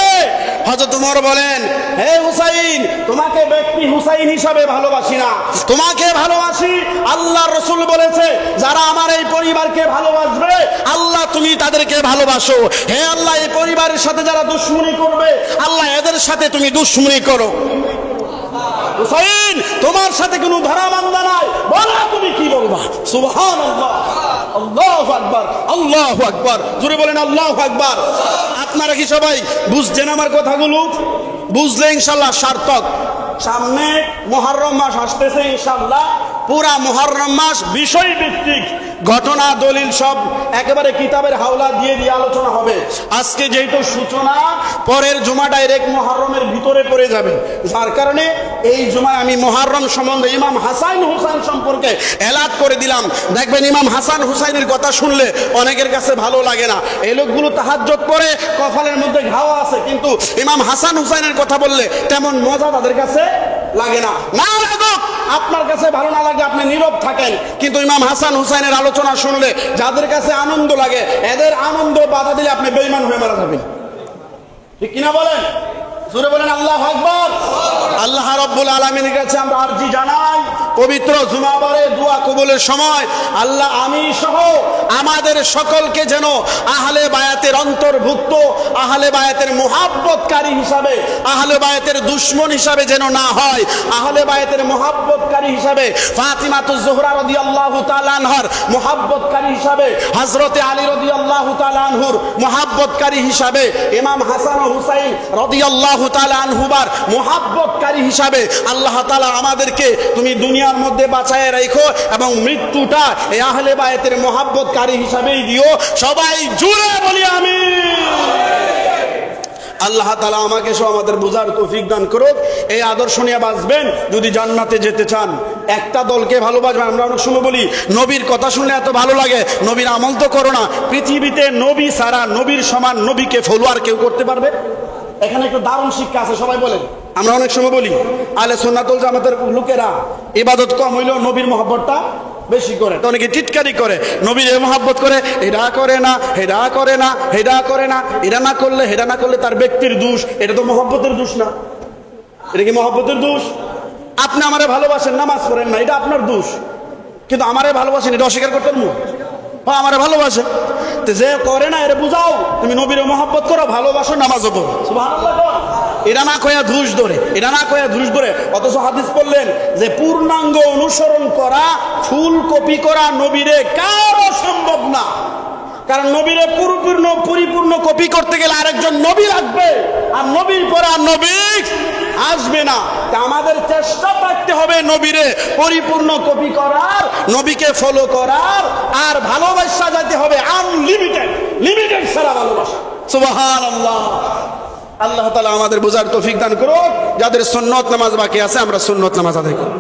হযরত ওমর বলেন, হে হুসাইন, তোমাকে ব্যক্তি হুসাইন হিসাবে ভালোবাসি না, তোমাকে ভালোবাসি। আল্লাহর রাসূল বলেছে যারা আমার এই পরিবারকে ভালোবাসবে আল্লাহ তুমি তাদেরকে ভালোবাসো। হে আল্লাহ, এই পরিবারের সাথে যারা দুশমনি করবে আল্লাহ এদের সাথে তুমি দুশমনি করো। হুসাইন, তোমার সাথে কোনো ধরাবান্ধা নাই, বলো তুমি কি বলবা। সুবহানাল্লাহ, আল্লাহু আকবার, আল্লাহু আকবার, জোরে বলেন আল্লাহু আকবার। আপনারা কি সবাই বুঝছেন আমার কথাগুলো? বুঝলে ইনশাআল্লাহ সার্থক। সামনে মুহররম মাস আসতেছে ইনশাআল্লাহ। পুরা মুহররম মাস বিষয় ভিত্তিক ঘটনা দলিল সব একেবারে কিতাবের হাওলা দিয়ে দিয়ে আলোচনা হবে। আজকে যেহেতু সূচনা, পরের জুমা ডাইরেক্ট মুহররমের ভিতরে পড়ে যাবে, যার কারণে এই জুমায় আমি মুহররম সম্বন্ধে ইমাম হাসান হুসাইন সম্পর্কে এলাট করে দিলাম। দেখবেন ইমাম হাসান হুসাইনের কথা শুনলে অনেকের কাছে ভালো লাগে না। এই লোকগুলো তাহাজ্জুদ পড়ে, কপালের মধ্যে ঘাও আছে, কিন্তু ইমাম হাসান হুসাইনের কথা বললে তেমন মজা তাদের কাছে লাগে না। না লাগুক, আপনার কাছে ভালো না লাগে আপনি নীরব থাকেন, কিন্তু ইমাম হাসান হুসাইনের আলোচনা শুনলে যাদের কাছে আনন্দ লাগে এদের আনন্দ বাধা দিলে আপনি বেঈমান হয়ে মারা যাবেন। ঠিক কিনা বলেন? জোরে বলেন আল্লাহু আকবার। আল্লাহ রাব্বুল আলামিনের কাছে আমরা আরজি জানাই, পবিত্র জুমাবারে দোয়া কবুলের সময় আল্লাহ আমি সহ আমাদের সকলকে যেন আহলে বায়াতের অন্তর্ভুক্ত, আহলে বায়াতের মুহাব্বতকারী হিসাবে, আহলে বায়াতের দুশমন হিসাবে যেন না হয়, আহলে বায়াতের মুহাব্বতকারী হিসাবে, ফাতিমাতুজ জোহরা রাদিয়াল্লাহু তাআলা আনহার মুহাব্বতকারী হিসাবে, হযরতে আলী রাদিয়াল্লাহু তাআলা আনহুর মুহাব্বতকারী হিসাবে, ইমাম হাসান ও হুসাইন রাদিয়াল্লাহু তাআলা আনহুবার মুহাব্বতকারী হিসাবে আল্লাহ তাআলা আমাদেরকে তুমি দুনিয়ার মধ্যে বাঁচায় রাখো এবং মৃত্যুটা এই আহলে বায়াতের মুহাব্বতকারী হিসাবেই দিও। সবাই জোরে বলি আমিন। আল্লাহ তাআলা আমাকে সহ আমাদের বুঝার তৌফিক দান করুক। এই আদর্শ নিয়ে বাঁচবেন যদি জান্নাতে যেতে চান। একটা দলকে ভালোবাসবেন। আমরা অনেক সময় বলি নবীর কথা শুনলে এত ভালো লাগে, নবীর আমল তো করো না। পৃথিবীতে নবী ছাড়া নবীর সমান নবীকে ফলোয়ার কেউ করতে পারবে? এখানে একটু দারুণ শিক্ষা আছে, সবাই বলেন। আমরা অনেক সময় বলি আহলে সুন্নাত ওয়াল জামাতের লোকেরা ইবাদত কম হইলেও নবীর মহব্বতটা বেশি করে, তো অনেকে টিটকারি করে, নবীর মহব্বত করে, এটা করে না, হেডা করে না, হেডা করে না, এটা না করলে, হেডা না করলে তার ব্যক্তির দোষ। এটা তো মহব্বতের দোষ না। এটা কি মহব্বতের দোষ? আপনি আমারে ভালোবাসেন, নামাজ পড়েন না, এটা আপনার দোষ, কিন্তু আমারে ভালোবাসেন এটা অস্বীকার করতেন না। আমারে ভালোবাসে, যে করে না এটা বুঝাও তুমি নবীর মহব্বত করো, ভালোবাসো, নামাজও পড়ো। সুবহানাল্লাহ। এটা না কয়া ধুস ধরে, এটা না কয়া ধুস ধরে, অথচ হাদিস পড়লেন যে পূর্ণাঙ্গ অনুসরণ করা, ফুল কপি করা নবীরে কারো সম্ভব না। কারণ নবীরে পরিপূর্ণ কপি করতে গেলে আরেকজন নবী লাগবে, আর নবীর পরে আর নবী আসবে না। তা আমাদের চেষ্টা থাকতে হবে নবীরে পরিপূর্ণ কপি করার, নবীকে ফলো করার, আর ভালোবাসা যেতে হবে আনলিমিটেড, লিমিটেড ছাড়া ভালোবাসা। সুবহানাল্লাহ। আল্লাহ তাআলা আমাদের বোঝার তৌফিক দান করুক। যাদের সুন্নত নামাজ বাকি আছে আমরা সুন্নত নামাজ আদায় করি।